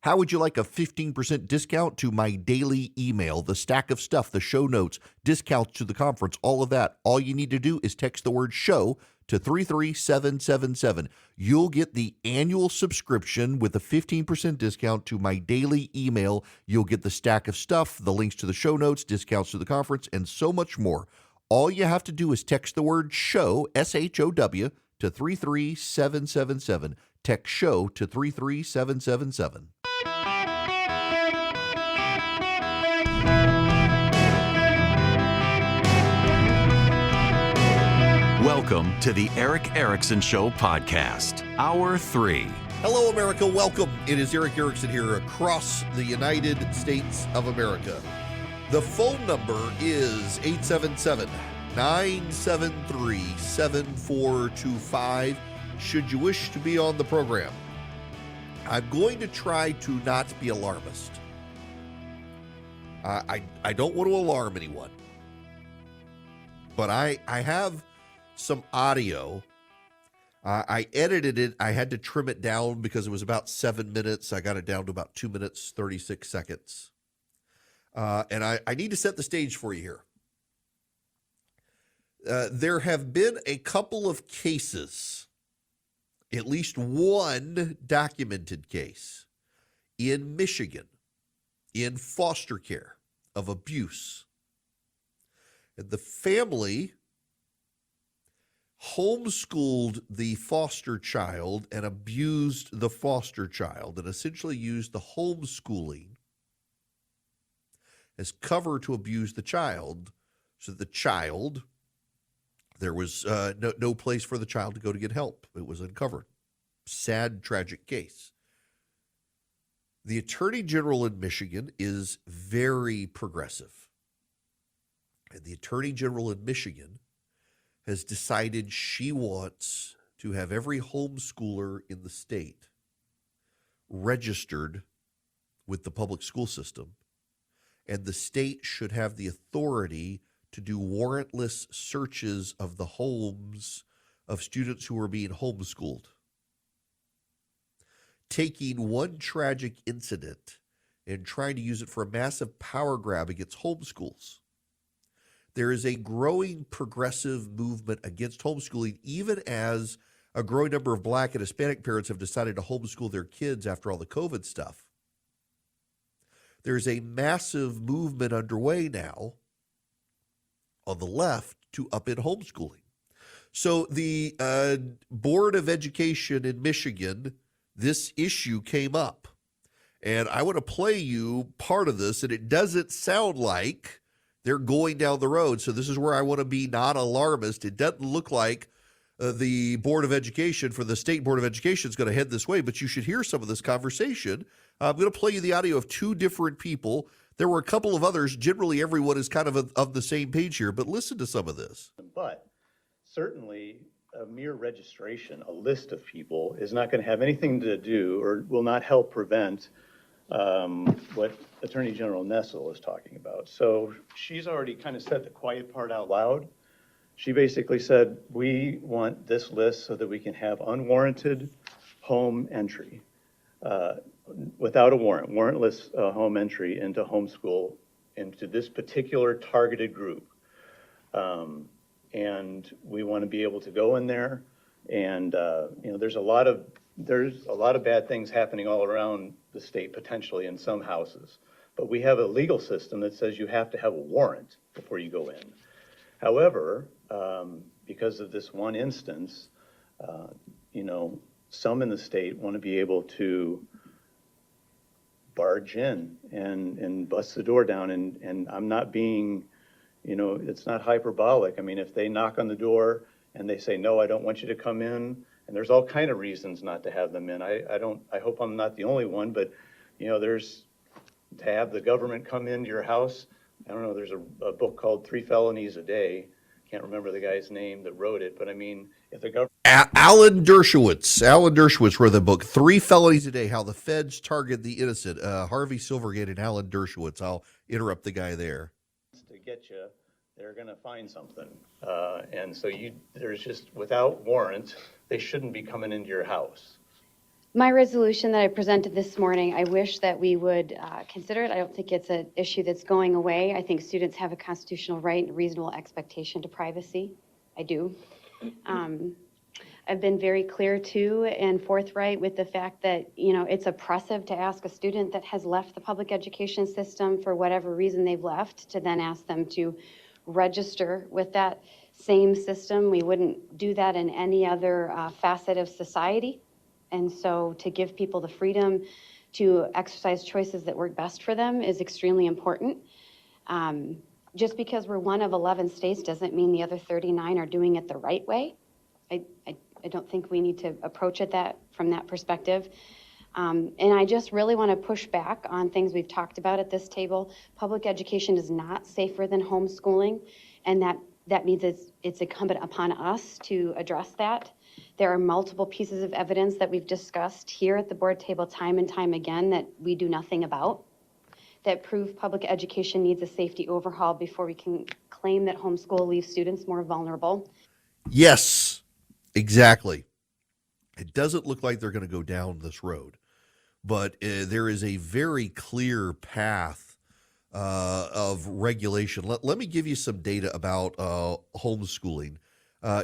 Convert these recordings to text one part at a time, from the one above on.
How would you like a 15% discount to my daily email, the stack of stuff, the show notes, discounts to the conference, all of that? All you need to do is text the word show to 33777. You'll get the annual subscription with a 15% discount to my daily email. You'll get the stack of stuff, the links to the show notes, discounts to the conference, and so much more. All you have to do is text the word show, SHOW, to 33777. Text show to 33777. Welcome to the Eric Erickson Show podcast, Hour 3. Hello, America. Welcome. It is Eric Erickson here across the United States of America. The phone number is 877-973-7425 should you wish to be on the program. I'm going to try to not be alarmist. I don't want to alarm anyone, but I have some audio. I edited it. I had to trim it down because it was about 7 minutes. I got it down to about 2 minutes, 36 seconds. And I need to set the stage for you here. There have been a couple of cases, at least one documented case in Michigan, in foster care of abuse. And the family homeschooled the foster child and abused the foster child and essentially used the homeschooling as cover to abuse the child, so the child, there was no place for the child to go to get help. It was uncovered. Sad, tragic case. The Attorney General in Michigan is very progressive. And the Attorney General in Michigan has decided she wants to have every homeschooler in the state registered with the public school system, and the state should have the authority to do warrantless searches of the homes of students who are being homeschooled. Taking one tragic incident and trying to use it for a massive power grab against homeschools. There is a growing progressive movement against homeschooling, even as a growing number of Black and Hispanic parents have decided to homeschool their kids after all the COVID stuff. There's a massive movement underway now on the left to up in homeschooling. So the Board of Education in Michigan, this issue came up. And I want to play you part of this, and it doesn't sound like they're going down the road. So this is where I want to be not alarmist. It doesn't look like the Board of Education for the State Board of Education is going to head this way, but you should hear some of this conversation. I'm going to play you the audio of two different people. There were a couple of others. Generally, everyone is kind of the same page here, but listen to some of this. But certainly a mere registration, a list of people, is not going to have anything to do or will not help prevent what Attorney General Nessel is talking about. So she's already kind of said the quiet part out loud. She basically said, we want this list so that we can have unwarranted home entry without a warrant, warrantless home entry into homeschool, into this particular targeted group. And we want to be able to go in there and, there's a lot of bad things happening all around the state, potentially in some houses. But we have a legal system that says you have to have a warrant before you go in. However, because of this one instance, some in the state want to be able to barge in and bust the door down. And I'm not being, it's not hyperbolic. I mean, if they knock on the door and they say, no, I don't want you to come in, and there's all kind of reasons not to have them in. I hope I'm not the only one, but there's to have the government come into your house. I don't know, there's a book called 3 Felonies a Day. Can't remember the guy's name that wrote it, but I mean, if the government... Alan Dershowitz wrote the book, 3 Felonies a Day, How the Feds Target the Innocent. Harvey Silvergate and Alan Dershowitz. I'll interrupt the guy there. To get you, they're going to find something. And so there's just, without warrant, they shouldn't be coming into your house. My resolution that I presented this morning, I wish that we would consider it. I don't think it's an issue that's going away. I think students have a constitutional right and reasonable expectation to privacy. I do. I've been very clear too and forthright with the fact that, it's oppressive to ask a student that has left the public education system for whatever reason they've left to then ask them to register with that same system. We wouldn't do that in any other facet of society. And so to give people the freedom to exercise choices that work best for them is extremely important. Just because we're one of 11 states doesn't mean the other 39 are doing it the right way. I don't think we need to approach it from that perspective. And I just really want to push back on things we've talked about at this table. Public education is not safer than homeschooling, and that means it's incumbent upon us to address that. There are multiple pieces of evidence that we've discussed here at the board table time and time again that we do nothing about, that prove public education needs a safety overhaul before we can claim that homeschool leaves students more vulnerable. Yes, exactly. It doesn't look like they're going to go down this road, but there is a very clear path of regulation. Let me give you some data about homeschooling.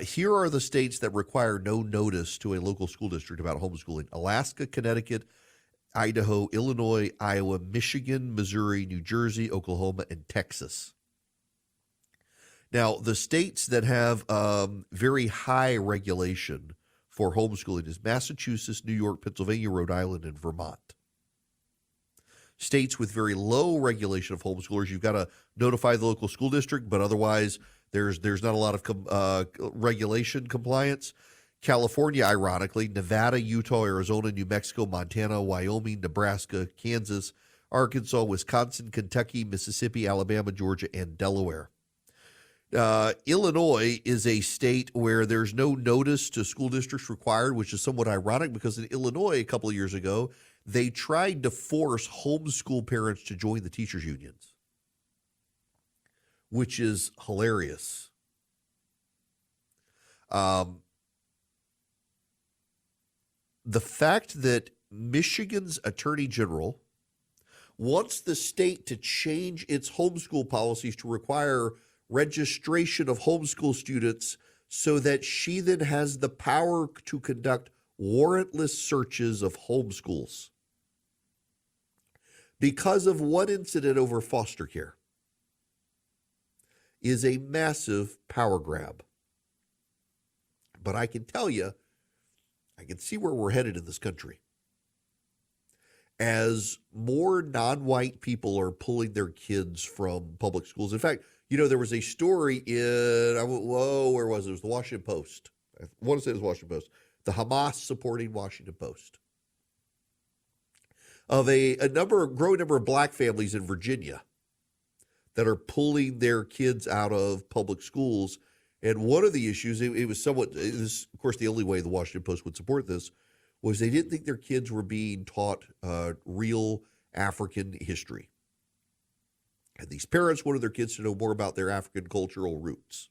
Here are the states that require no notice to a local school district about homeschooling: Alaska, Connecticut, Idaho, Illinois, Iowa, Michigan, Missouri, New Jersey, Oklahoma, and Texas. Now, the states that have very high regulation for homeschooling is Massachusetts, New York, Pennsylvania, Rhode Island, and Vermont. States with very low regulation of homeschoolers, you've got to notify the local school district, but otherwise there's not a lot of regulation compliance. California, ironically, Nevada, Utah, Arizona, New Mexico, Montana, Wyoming, Nebraska, Kansas, Arkansas, Wisconsin, Kentucky, Mississippi, Alabama, Georgia, and Delaware. Illinois is a state where there's no notice to school districts required, which is somewhat ironic because in Illinois a couple of years ago, they tried to force homeschool parents to join the teachers' unions, which is hilarious. The fact that Michigan's Attorney General wants the state to change its homeschool policies to require registration of homeschool students so that she then has the power to conduct warrantless searches of homeschools because of one incident over foster care is a massive power grab. But I can tell you, I can see where we're headed in this country. As more non-white people are pulling their kids from public schools. In fact, there was a story where was it? It was the Washington Post. I want to say it was Washington Post. The Hamas supporting Washington Post. Of a growing number of black families in Virginia that are pulling their kids out of public schools. And one of the issues, it was of course, the only way the Washington Post would support this, was they didn't think their kids were being taught real African history. And these parents wanted their kids to know more about their African cultural roots.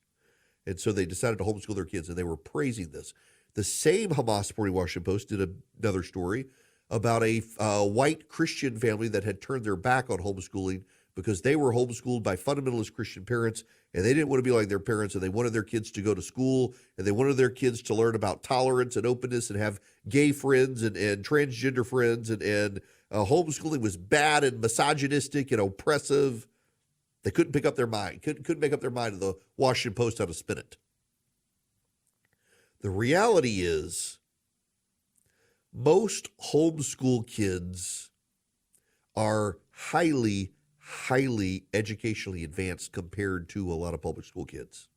And so they decided to homeschool their kids, and they were praising this. The same Hamas supporting Washington Post did another story about a white Christian family that had turned their back on homeschooling because they were homeschooled by fundamentalist Christian parents, and they didn't want to be like their parents, and they wanted their kids to go to school, and they wanted their kids to learn about tolerance and openness and have gay friends and transgender friends, and homeschooling was bad and misogynistic and oppressive. They couldn't pick up their mind, couldn't make up their mind to the Washington Post how to spin it. The reality is most homeschool kids are highly educationally advanced compared to a lot of public school kids.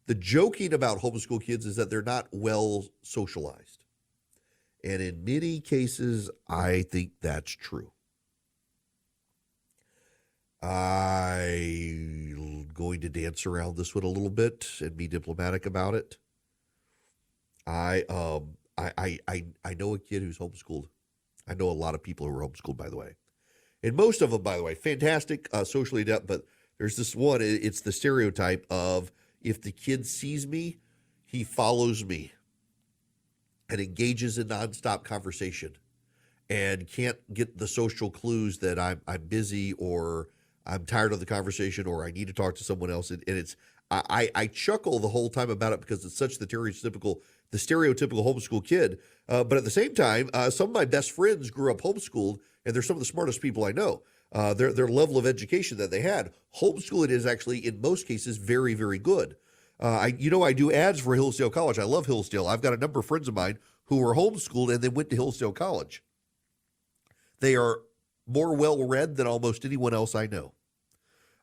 The joking about homeschool kids is that they're not well socialized. And in many cases, I think that's true. I'm going to dance around this one a little bit and be diplomatic about it. I know a kid who's homeschooled. I know a lot of people who are homeschooled, by the way. And most of them, by the way, fantastic, socially adept, but there's this one, it's the stereotype of if the kid sees me, he follows me. and engages in nonstop conversation and can't get the social clues that I'm busy or I'm tired of the conversation or I need to talk to someone else. And it's I chuckle the whole time about it because it's such the stereotypical homeschool kid. But at the same time, some of my best friends grew up homeschooled, and they're some of the smartest people I know. Their level of education that they had, homeschooling is actually in most cases very, very good. I do ads for Hillsdale College. I love Hillsdale. I've got a number of friends of mine who were homeschooled and then went to Hillsdale College. They are more well-read than almost anyone else I know.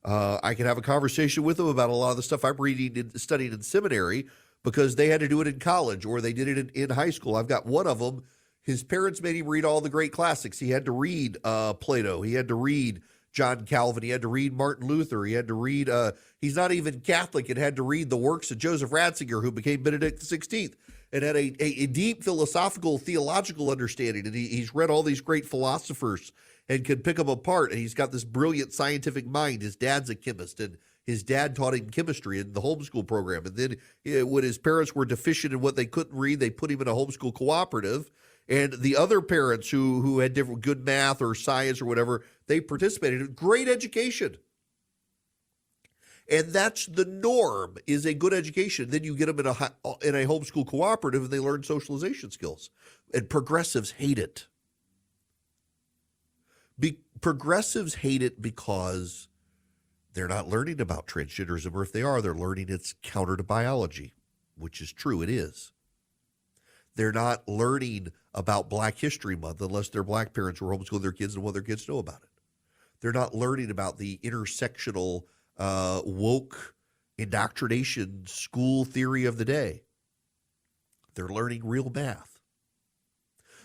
I can have a conversation with them about a lot of the stuff I'm reading and studying in seminary because they had to do it in college or they did it in high school. I've got one of them. His parents made him read all the great classics. He had to read Plato. He had to read John Calvin. He had to read Martin Luther. He had to read, he's not even Catholic, and had to read the works of Joseph Ratzinger, who became Benedict XVI, and had a deep philosophical, theological understanding. And he's read all these great philosophers and could pick them apart. And he's got this brilliant scientific mind. His dad's a chemist, and his dad taught him chemistry in the homeschool program. And then when his parents were deficient in what they couldn't read, they put him in a homeschool cooperative. And the other parents who had different good math or science or whatever, they participated in great education. And that's the norm, is a good education. Then you get them in a homeschool cooperative and they learn socialization skills. And progressives hate it. Progressives hate it because they're not learning about transgenderism, or if they are, they're learning it's counter to biology, which is true, it is. They're not learning about Black History Month unless their Black parents were homeschooling their kids and what their kids know about it. They're not learning about the intersectional woke indoctrination school theory of the day. They're learning real math.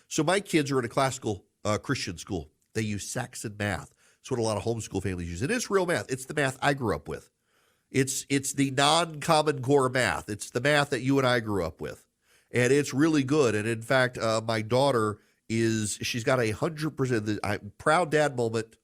So my kids are in a classical Christian school. They use Saxon math. It's what a lot of homeschool families use. And it's real math. It's the math I grew up with. It's the non-Common Core math. It's the math that you and I grew up with. And it's really good. And in fact, my daughter she's got 100%, proud dad moment.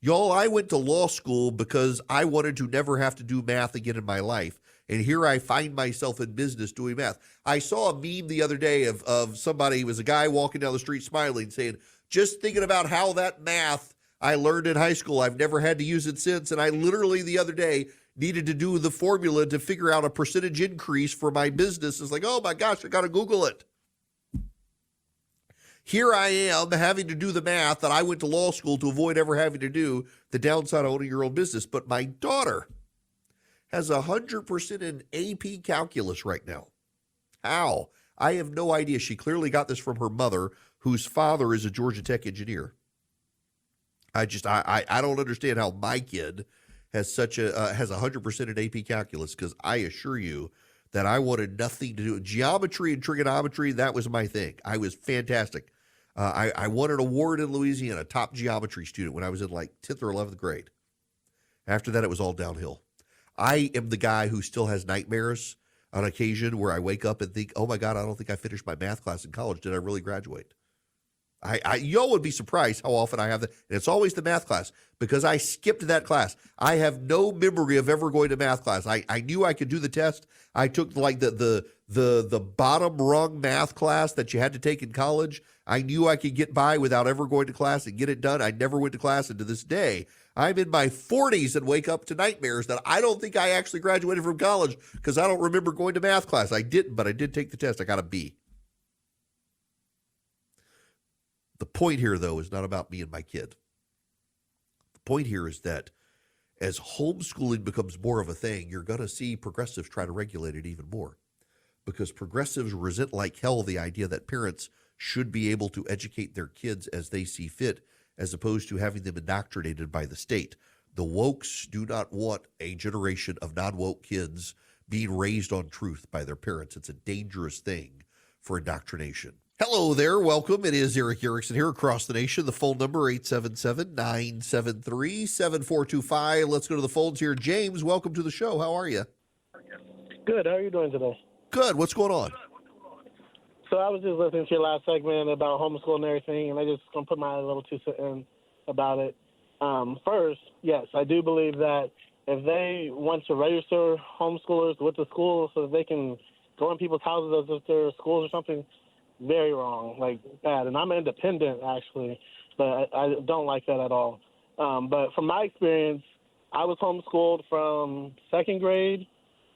Y'all, I went to law school because I wanted to never have to do math again in my life. And here I find myself in business doing math. I saw a meme the other day of somebody, it was a guy walking down the street smiling, saying, just thinking about how that math I learned in high school, I've never had to use it since. And I literally the other day needed to do the formula to figure out a percentage increase for my business. It's like, oh my gosh, I got to Google it. Here I am having to do the math that I went to law school to avoid ever having to do, the downside of owning your own business. But my daughter has 100% in AP calculus right now. How? I have no idea. She clearly got this from her mother, whose father is a Georgia Tech engineer. I don't understand how my kid has has 100% in AP calculus, because I assure you that I wanted nothing to do with geometry and trigonometry. That was my thing. I was fantastic. I won an award in Louisiana, top geometry student, when I was in like 10th or 11th grade. After that, it was all downhill. I am the guy who still has nightmares on occasion where I wake up and think, oh my God, I don't think I finished my math class in college. Did I really graduate? Y'all would be surprised how often I have that. And it's always the math class, because I skipped that class. I have no memory of ever going to math class. I knew I could do the test. I took like the bottom rung math class that you had to take in college. I knew I could get by without ever going to class and get it done. I never went to class. And to this day, I'm in my 40s and wake up to nightmares that I don't think I actually graduated from college, because I don't remember going to math class. I didn't, but I did take the test. I got a B. The point here, though, is not about me and my kid. The point here is that as homeschooling becomes more of a thing, you're going to see progressives try to regulate it even more, because progressives resent like hell the idea that parents should be able to educate their kids as they see fit, as opposed to having them indoctrinated by the state. The wokes do not want a generation of non-woke kids being raised on truth by their parents. It's a dangerous thing for indoctrination. Hello there. Welcome. It is Eric Erickson here across the nation. The phone number, 877-973-7425. Let's go to the phones here. James, welcome to the show. How are you? Good. How are you doing today? Good. What's going on? So I was just listening to your last segment about homeschool and everything, and I just going to put my little 2 cents in about it. First, yes, I do believe that if they want to register homeschoolers with the school so that they can going to people's houses as if they're schools or something, very wrong, like bad. And I'm independent, actually, but I don't like that at all. But from my experience, I was homeschooled from second grade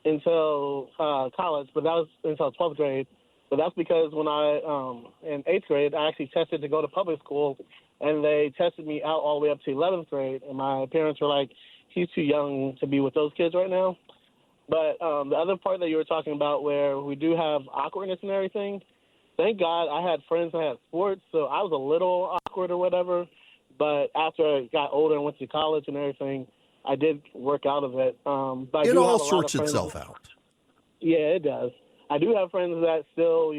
until college, but that was until 12th grade. But that's because when in 8th grade, I actually tested to go to public school, and they tested me out all the way up to 11th grade. And my parents were like, he's too young to be with those kids right now. But the other part that you were talking about where we do have awkwardness and everything, thank God I had friends that had sports, so I was a little awkward or whatever. But after I got older and went to college and everything, I did work out of it. But I It do all have a lot sorts of friends. itself out. Yeah, it does. I do have friends that still,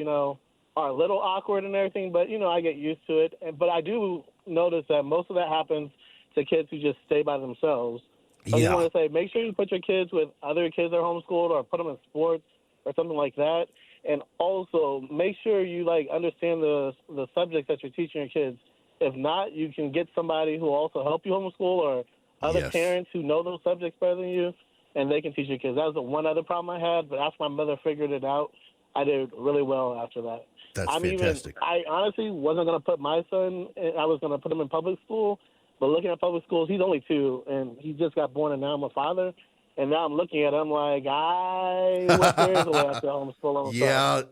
are a little awkward and everything, but, I get used to it. But I do notice that most of that happens to kids who just stay by themselves. So Yeah. I want to say, make sure you put your kids with other kids that are homeschooled or put them in sports or something like that. And also make sure you, understand the subjects that you're teaching your kids. If not, you can get somebody who will also help you homeschool or other Yes. parents who know those subjects better than you, and they can teach your kids. That was the one other problem I had, but after my mother figured it out, I did really well after that. That's fantastic. I honestly wasn't going to put my son I was going to put him in public school, but looking at public schools, he's only 2, and he just got born, and now I'm a father. And now I'm looking at him like, I wish there is a way I could homeschool him. Yeah.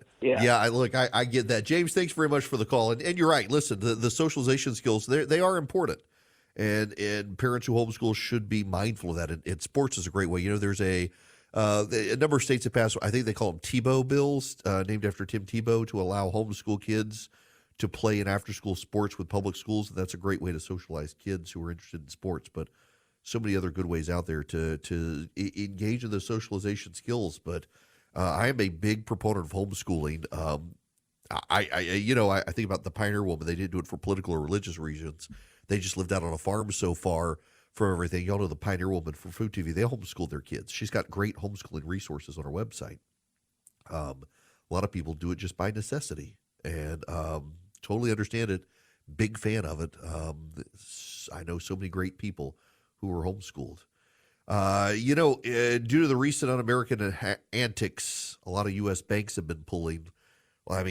I get that. James, thanks very much for the call. And you're right. Listen, the socialization skills, they are important. And parents who homeschool should be mindful of that. And sports is a great way. There's a number of states that pass, I think they call them Tebow bills, named after Tim Tebow, to allow homeschool kids to play in after-school sports with public schools. And that's a great way to socialize kids who are interested in sports. But so many other good ways out there to engage in those socialization skills. But I am a big proponent of homeschooling. I think about the Pioneer Woman. They didn't do it for political or religious reasons. They just lived out on a farm so far from everything. Y'all know the Pioneer Woman from Food TV. They homeschool their kids. She's got great homeschooling resources on her website. A lot of people do it just by necessity, and totally understand it. Big fan of it. I know so many great people who are homeschooled. Due to the recent un-American antics, a lot of U.S. banks have been pulling.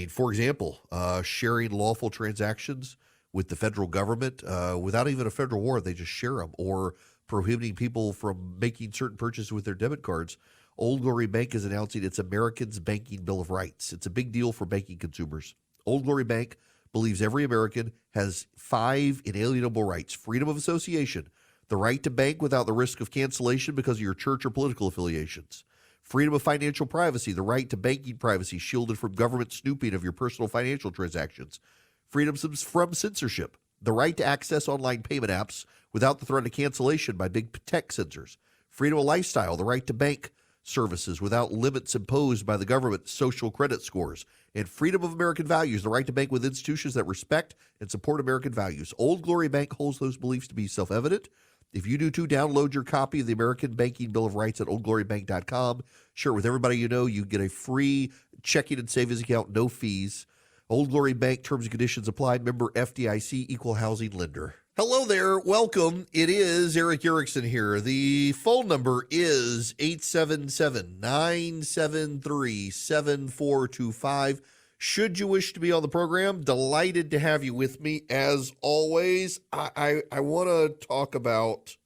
For example, sharing lawful transactions with the federal government without even a federal warrant. They just share them, or prohibiting people from making certain purchases with their debit cards. Old Glory Bank is announcing its Americans Banking Bill of Rights. It's a big deal for banking consumers. Old Glory Bank believes every American has 5 inalienable rights: freedom of association, the right to bank without the risk of cancellation because of your church or political affiliations, freedom of financial privacy, the right to banking privacy shielded from government snooping of your personal financial transactions, freedom from censorship, the right to access online payment apps without the threat of cancellation by big tech censors, freedom of lifestyle, the right to bank services without limits imposed by the government, social credit scores, and freedom of American values, the right to bank with institutions that respect and support American values. Old Glory Bank holds those beliefs to be self-evident. If you do too, download your copy of the American Banking Bill of Rights at oldglorybank.com. Share it with everybody you know. You get a free checking and savings account, no fees. Old Glory Bank, terms and conditions apply. Member FDIC, equal housing lender. Hello there. Welcome. It is Eric Erickson here. The phone number is 877-973-7425. Should you wish to be on the program, delighted to have you with me as always. I want to talk about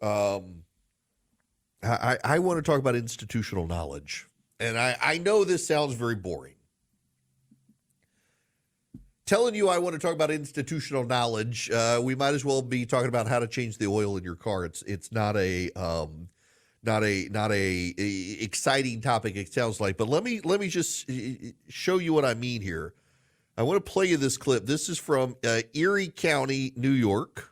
I want to talk about institutional knowledge. And I know this sounds very boring. Telling you I want to talk about institutional knowledge, we might as well be talking about how to change the oil in your car. It's not a exciting topic, it sounds like. But let me just show you what I mean here. I want to play you this clip. This is from Erie County, New York.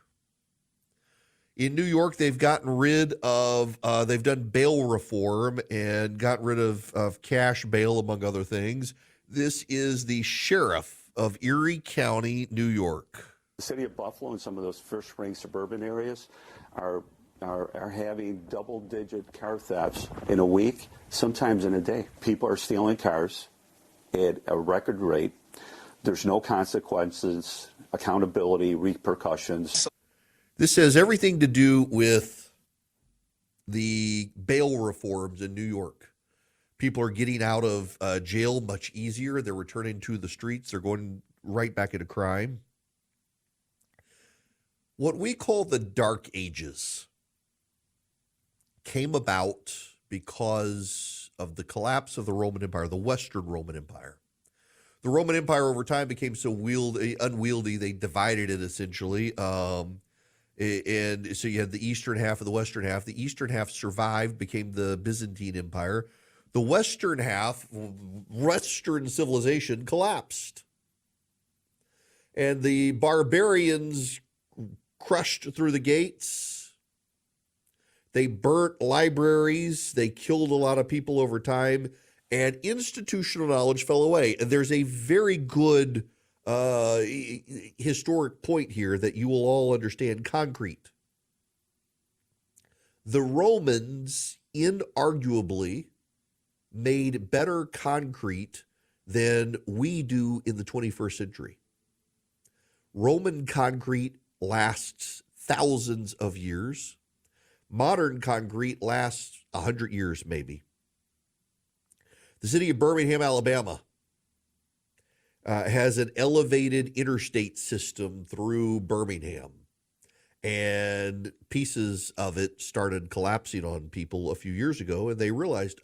In New York, they've gotten rid of they've done bail reform and gotten rid of cash bail, among other things. This is the sheriff of Erie County, New York. The city of Buffalo and some of those first-ring suburban areas are having double-digit car thefts in a week, sometimes in a day. People are stealing cars at a record rate. There's no consequences, accountability, repercussions. This has everything to do with the bail reforms in New York. People are getting out of jail much easier. They're returning to the streets. They're going right back into crime. What we call the Dark Ages came about because of the collapse of the Roman Empire, the Western Roman Empire. The Roman Empire over time became so unwieldy, they divided it essentially. And so you had the eastern half and the western half. The eastern half survived, became the Byzantine Empire. The western half, Western civilization, collapsed. And the barbarians crushed through the gates. They burnt libraries. They killed a lot of people over time. And institutional knowledge fell away. And there's a very good historic point here that you will all understand. Concrete. The Romans inarguably made better concrete than we do in the 21st century. Roman concrete lasts thousands of years. Modern concrete lasts 100 years, maybe. The city of Birmingham, Alabama, has an elevated interstate system through Birmingham. And pieces of it started collapsing on people a few years ago, and they realized,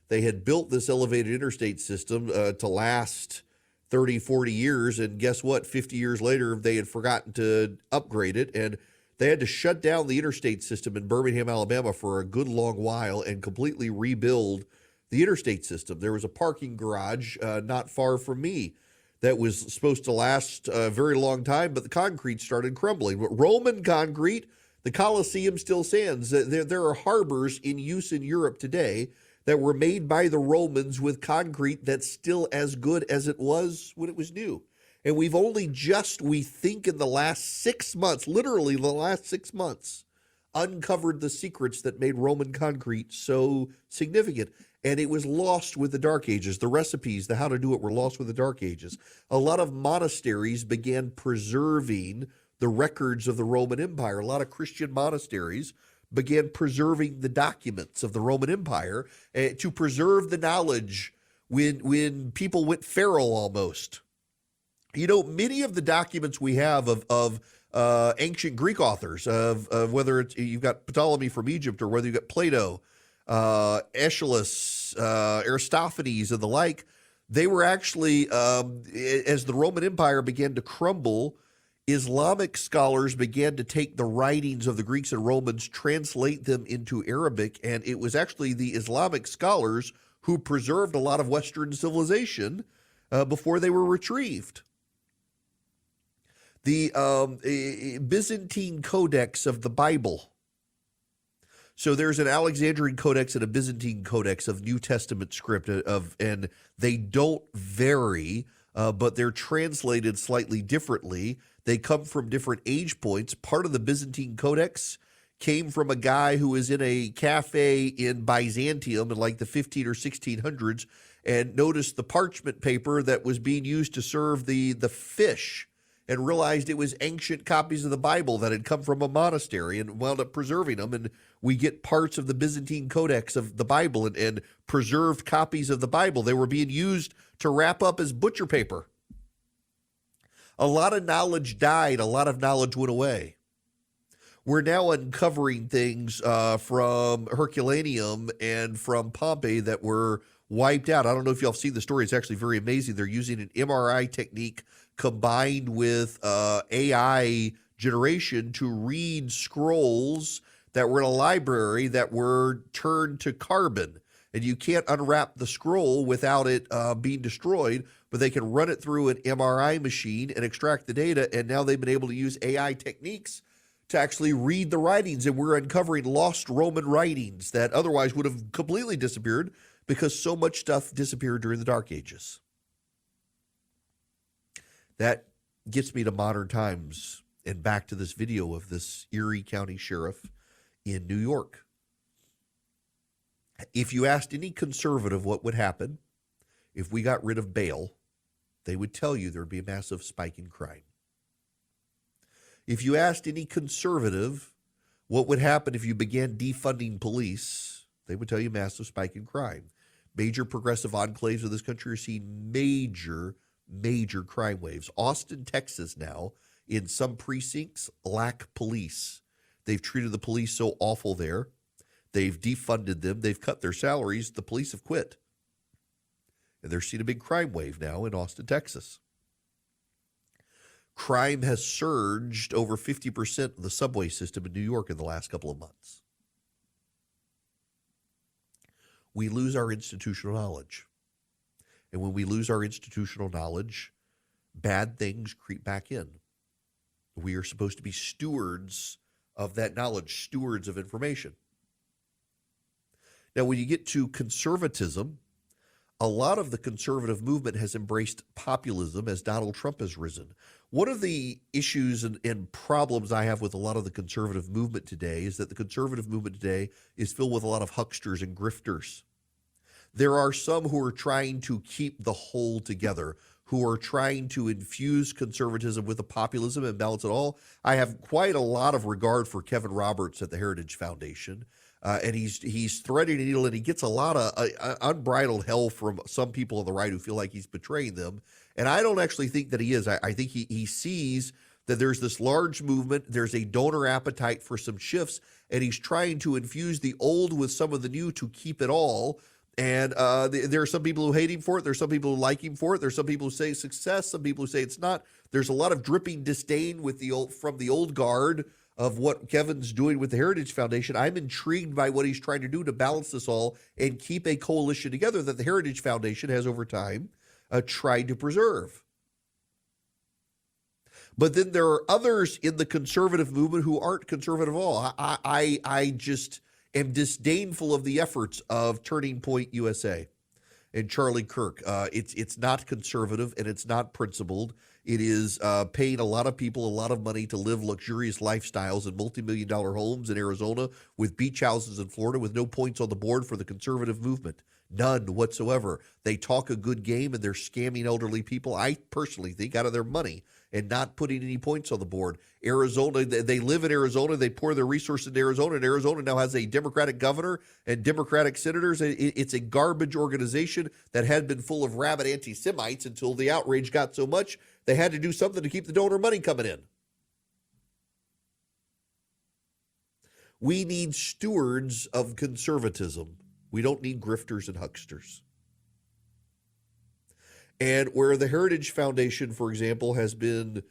they had built this elevated interstate system to last 30, 40 years, and guess what? 50 years later, they had forgotten to upgrade it, and they had to shut down the interstate system in Birmingham, Alabama for a good long while and completely rebuild the interstate system. There was a parking garage not far from me that was supposed to last a very long time, but the concrete started crumbling. But Roman concrete, the Colosseum still stands. There are harbors in use in Europe today that were made by the Romans with concrete that's still as good as it was when it was new. And we've only just, we think in the last 6 months, literally the last 6 months, uncovered the secrets that made Roman concrete so significant. And it was lost with the Dark Ages. The recipes, the how to do it were lost with the Dark Ages. A lot of monasteries began preserving the records of the Roman Empire. A lot of Christian monasteries began preserving the documents of the Roman Empire to preserve the knowledge when people went feral almost. You know, many of the documents we have of ancient Greek authors, of whether it's, you've got Ptolemy from Egypt or whether you've got Plato, Aeschylus, Aristophanes, and the like, they were actually, as the Roman Empire began to crumble, Islamic scholars began to take the writings of the Greeks and Romans, translate them into Arabic, and it was actually the Islamic scholars who preserved a lot of Western civilization before they were retrieved. The Byzantine Codex of the Bible. So there's an Alexandrian Codex and a Byzantine Codex of New Testament script, and they don't vary, but they're translated slightly differently. They come from different age points. Part of the Byzantine Codex came from a guy who was in a cafe in Byzantium in like the 15 or 1600s and noticed the parchment paper that was being used to serve the fish and realized it was ancient copies of the Bible that had come from a monastery and wound up preserving them. And we get parts of the Byzantine Codex of the Bible and preserved copies of the Bible. They were being used to wrap up as butcher paper. A lot of knowledge died. A lot of knowledge went away. We're now uncovering things from Herculaneum and from Pompeii that were wiped out. I don't know if y'all have seen the story. It's actually very amazing. They're using an MRI technique combined with AI generation to read scrolls that were in a library that were turned to carbon. And you can't unwrap the scroll without it being destroyed, but they can run it through an MRI machine and extract the data. And now they've been able to use AI techniques to actually read the writings. And we're uncovering lost Roman writings that otherwise would have completely disappeared because so much stuff disappeared during the Dark Ages. That gets me to modern times and back to this video of this Erie County sheriff in New York. If you asked any conservative what would happen if we got rid of bail, they would tell you there would be a massive spike in crime. If you asked any conservative what would happen if you began defunding police, they would tell you massive spike in crime. major progressive enclaves of this country are seeing major, major crime waves. Austin, Texas now, in some precincts, lack police. They've treated the police so awful there. They've defunded them. They've cut their salaries. The police have quit. And they're seeing a big crime wave now in Austin, Texas. Crime has surged over 50% of the subway system in New York in the last couple of months. We lose our institutional knowledge. And when we lose our institutional knowledge, bad things creep back in. We are supposed to be stewards of that knowledge, stewards of information. Now, when you get to conservatism, a lot of the conservative movement has embraced populism as Donald Trump has risen. One of the issues and problems I have with a lot of the conservative movement today is that the conservative movement today is filled with a lot of hucksters and grifters. There are some who are trying to keep the whole together, who are trying to infuse conservatism with the populism and balance it all. I have quite a lot of regard for Kevin Roberts at the Heritage Foundation. And he's threading a needle, and he gets a lot of unbridled hell from some people on the right who feel like he's betraying them. And I don't actually think that he is. I think he sees that there's this large movement, there's a donor appetite for some shifts, and he's trying to infuse the old with some of the new to keep it all. And there are some people who hate him for it. There's some people who like him for it. There's some people who say it's success, some people who say it's not. There's a lot of dripping disdain with from the old guard of what Kevin's doing with the Heritage Foundation. I'm intrigued by what he's trying to do to balance this all and keep a coalition together that the Heritage Foundation has over time tried to preserve. But then there are others in the conservative movement who aren't conservative at all. I just am disdainful of the efforts of Turning Point USA and Charlie Kirk. It's not conservative and it's not principled. It is paying a lot of people a lot of money to live luxurious lifestyles in multi-million-dollar homes in Arizona with beach houses in Florida with no points on the board for the conservative movement. None whatsoever. They talk a good game and they're scamming elderly people, I personally think, out of their money and not putting any points on the board. Arizona, they live in Arizona. They pour their resources into Arizona, and Arizona now has a Democratic governor and Democratic senators. It's a garbage organization that had been full of rabid anti-Semites until the outrage got so much they had to do something to keep the donor money coming in. We need stewards of conservatism. We don't need grifters and hucksters. And where the Heritage Foundation, for example, has been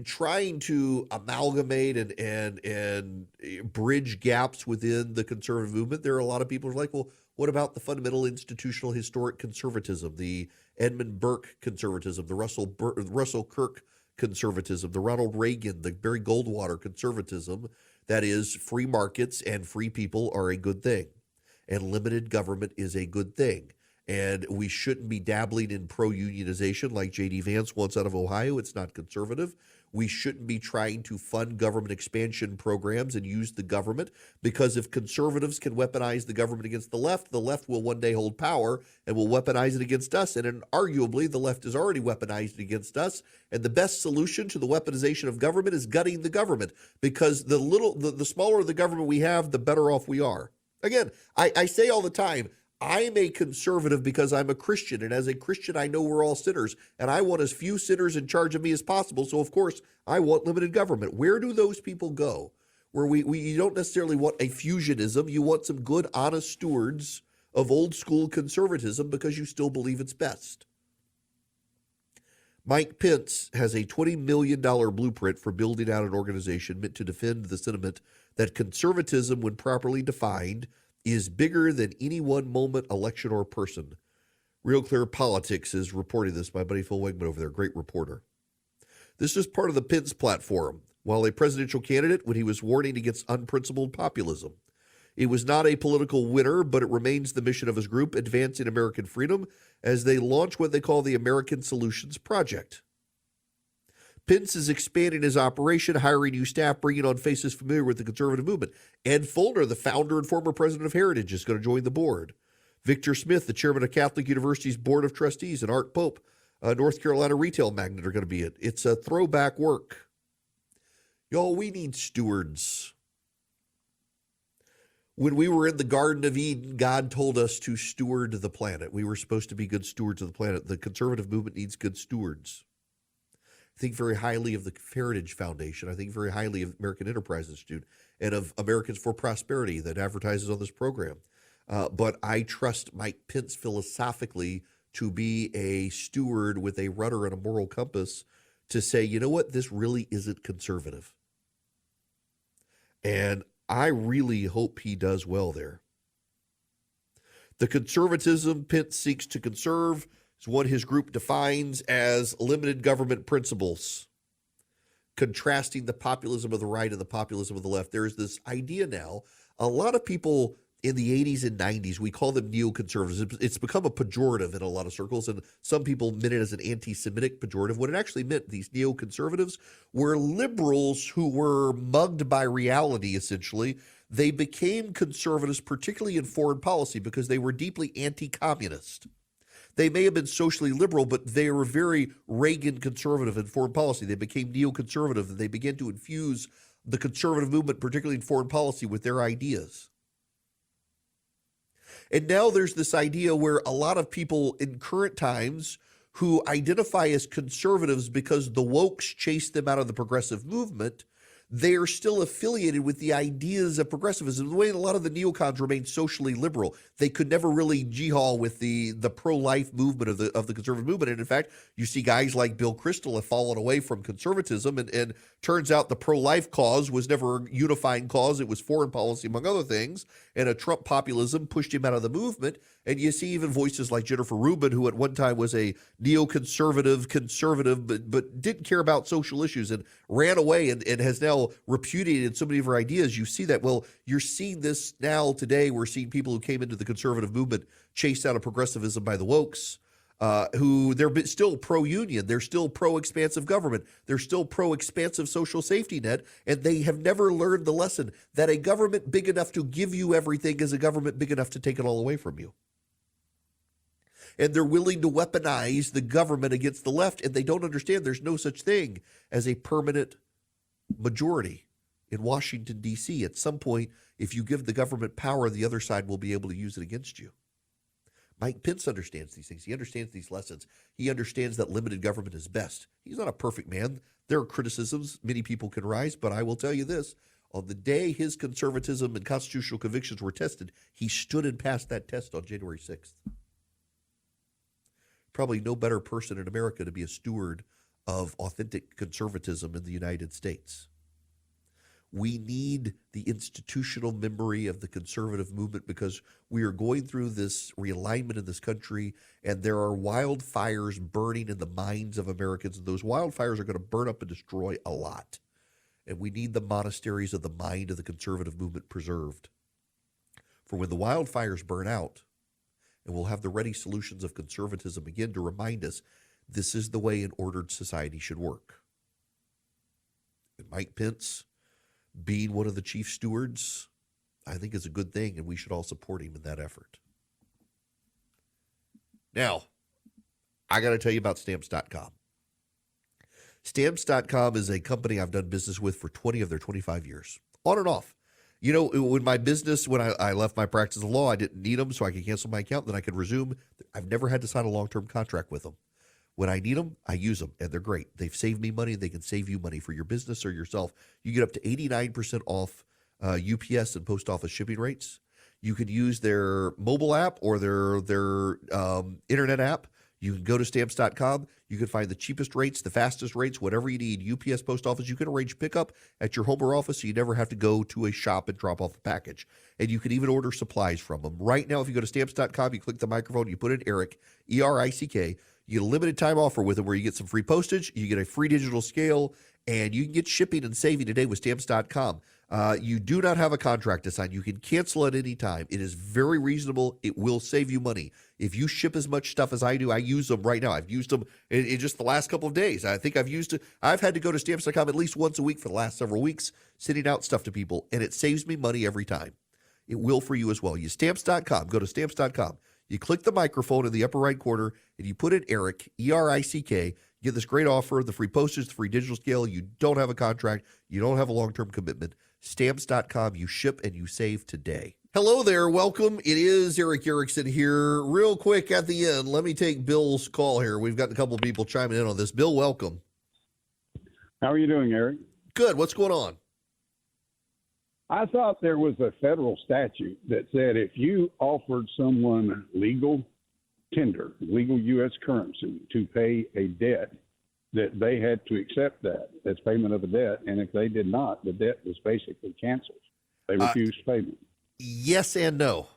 trying to amalgamate and bridge gaps within the conservative movement, there are a lot of people who are like, well, what about the fundamental institutional historic conservatism, the Edmund Burke conservatism, the Russell Kirk conservatism, the Ronald Reagan, the Barry Goldwater conservatism? That is, free markets and free people are a good thing, and limited government is a good thing. And we shouldn't be dabbling in pro-unionization like J.D. Vance wants out of Ohio. It's not conservative. We shouldn't be trying to fund government expansion programs and use the government, because if conservatives can weaponize the government against the left will one day hold power and will weaponize it against us. And arguably, the left has already weaponized it against us. And the best solution to the weaponization of government is gutting the government, because the smaller the government we have, the better off we are. Again, I say all the time, I'm a conservative because I'm a Christian, and as a Christian, I know we're all sinners, and I want as few sinners in charge of me as possible, so of course, I want limited government. Where do those people go? Where you don't necessarily want a fusionism, you want some good, honest stewards of old school conservatism because you still believe it's best. Mike Pence has a $20 million blueprint for building out an organization meant to defend the sentiment that conservatism, when properly defined, is bigger than any one moment, election, or person. Real Clear Politics is reporting this. My buddy Phil Wegman over there, great reporter. This is part of the Pence platform. While a presidential candidate, when he was warning against unprincipled populism, it was not a political winner, but it remains the mission of his group, advancing American freedom, as they launch what they call the American Solutions Project. Pence is expanding his operation, hiring new staff, bringing on faces familiar with the conservative movement. Ed Fulner, the founder and former president of Heritage, is going to join the board. Victor Smith, the chairman of Catholic University's Board of Trustees, and Art Pope, a North Carolina retail magnate, are going to be it. It's a throwback work. Y'all, we need stewards. When we were in the Garden of Eden, God told us to steward the planet. We were supposed to be good stewards of the planet. The conservative movement needs good stewards. I think very highly of the Heritage Foundation. I think very highly of American Enterprise Institute and of Americans for Prosperity that advertises on this program. But I trust Mike Pence philosophically to be a steward with a rudder and a moral compass to say, you know what, this really isn't conservative. And I really hope he does well there. The conservatism Pence seeks to conserve is what his group defines as limited government principles, contrasting the populism of the right and the populism of the left. There is this idea now, a lot of people in the 80s and 90s, we call them neoconservatives. It's become a pejorative in a lot of circles, and some people meant it as an anti-Semitic pejorative. What it actually meant, these neoconservatives, were liberals who were mugged by reality, essentially. They became conservatives, particularly in foreign policy, because they were deeply anti-communist. They may have been socially liberal, but they were very Reagan conservative in foreign policy. They became neoconservative, and they began to infuse the conservative movement, particularly in foreign policy, with their ideas. And now there's this idea where a lot of people in current times who identify as conservatives because the wokes chased them out of the progressive movement, they are still affiliated with the ideas of progressivism. The way a lot of the neocons remained socially liberal, they could never really jihad with the pro-life movement of the conservative movement. And in fact, you see guys like Bill Kristol have fallen away from conservatism, and turns out the pro-life cause was never a unifying cause. It was foreign policy, among other things, and a Trump populism pushed him out of the movement. And you see even voices like Jennifer Rubin, who at one time was a neoconservative, but didn't care about social issues and ran away and has now repudiated so many of her ideas. You see that. Well, you're seeing this now today. We're seeing people who came into the conservative movement chased out of progressivism by the wokes, who they're still pro-union. They're still pro-expansive government. They're still pro-expansive social safety net. And they have never learned the lesson that a government big enough to give you everything is a government big enough to take it all away from you. And they're willing to weaponize the government against the left, and they don't understand there's no such thing as a permanent majority in Washington, D.C. At some point, if you give the government power, the other side will be able to use it against you. Mike Pence understands these things. He understands these lessons. He understands that limited government is best. He's not a perfect man. There are criticisms many people can rise, but I will tell you this. On the day his conservatism and constitutional convictions were tested, he stood and passed that test on January 6th. Probably no better person in America to be a steward of authentic conservatism in the United States. We need the institutional memory of the conservative movement because we are going through this realignment in this country, and there are wildfires burning in the minds of Americans, and those wildfires are going to burn up and destroy a lot. And we need the monasteries of the mind of the conservative movement preserved. For when the wildfires burn out, and we'll have the ready solutions of conservatism again to remind us this is the way an ordered society should work. And Mike Pence being one of the chief stewards, I think is a good thing, and we should all support him in that effort. Now, I got to tell you about Stamps.com. Stamps.com is a company I've done business with for 20 of their 25 years, on and off. You know, when my business, when I left my practice of law, I didn't need them, so I could cancel my account, then I could resume. I've never had to sign a long-term contract with them. When I need them, I use them, and they're great. They've saved me money. They can save you money for your business or yourself. You get up to 89% off UPS and post office shipping rates. You could use their mobile app or their internet app. You can go to Stamps.com. You can find the cheapest rates, the fastest rates, whatever you need. UPS, post office, you can arrange pickup at your home or office so you never have to go to a shop and drop off a package. And you can even order supplies from them. Right now, if you go to Stamps.com, you click the microphone, you put in Eric, E-R-I-C-K, you get a limited time offer with them where you get some free postage, you get a free digital scale, and you can get shipping and saving today with Stamps.com. You do not have a contract to sign. You can cancel at any time. It is very reasonable. It will save you money. If you ship as much stuff as I do, I use them right now. I've used them in just the last couple of days. I think I've had to go to Stamps.com at least once a week for the last several weeks, sending out stuff to people, and it saves me money every time. It will for you as well. Use Stamps.com. Go to Stamps.com. You click the microphone in the upper right corner, and you put in Eric, E-R-I-C-K. You get this great offer, the free postage, the free digital scale. You don't have a contract. You don't have a long-term commitment. Stamps.com. You ship and you save today. Hello there. Welcome. It is Eric Erickson here. Real quick at the end, let me take Bill's call here. We've got a couple of people chiming in on this. Bill, welcome. How are you doing, Eric? Good. What's going on? I thought there was a federal statute that said if you offered someone legal tender, legal U.S. currency to pay a debt, that they had to accept that as payment of a debt. And if they did not, the debt was basically canceled. They refused payment. Yes and no.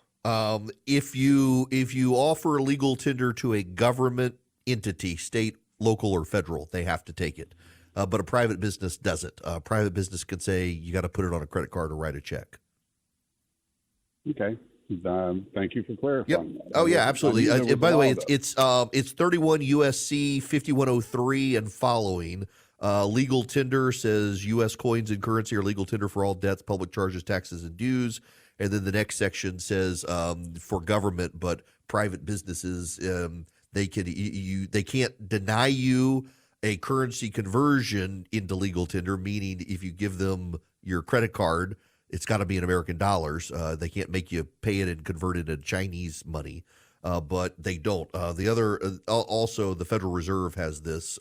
If you offer a legal tender to a government entity, state, local, or federal, they have to take it. But a private business doesn't. A private business can say you got to put it on a credit card or write a check. Okay. Thank you for clarifying that. Oh yeah, absolutely. By the way, it's 31 USC 5103 and following. Legal tender says U.S. coins and currency are legal tender for all debts, public charges, taxes, and dues. And then the next section says for government, but private businesses they can't deny you a currency conversion into legal tender. Meaning, if you give them your credit card, it's got to be in American dollars. They can't make you pay it and convert it into Chinese money, but they don't. Also, the Federal Reserve has this.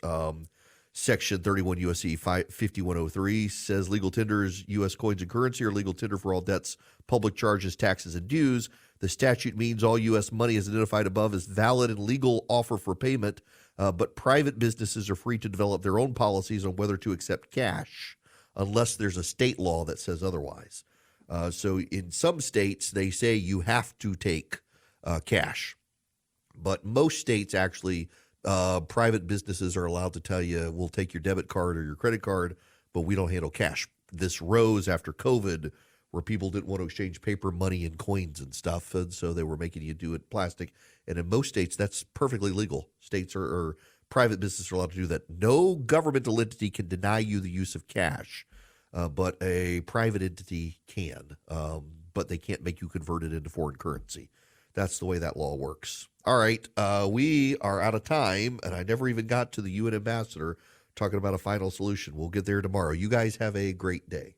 Section 31 USC 5103 says legal tenders, U.S. coins and currency, are legal tender for all debts, public charges, taxes, and dues. The statute means all U.S. money is identified above as valid and legal offer for payment, but private businesses are free to develop their own policies on whether to accept cash unless there's a state law that says otherwise. So in some states, they say you have to take cash, but most states actually private businesses are allowed to tell you, we'll take your debit card or your credit card, but we don't handle cash. This rose after COVID, where people didn't want to exchange paper money and coins and stuff, and so they were making you do it plastic. And in most states, that's perfectly legal. States or private businesses are allowed to do that. No governmental entity can deny you the use of cash, but a private entity can, but they can't make you convert it into foreign currency. That's the way that law works. All right, we are out of time, and I never even got to the UN ambassador talking about a final solution. We'll get there tomorrow. You guys have a great day.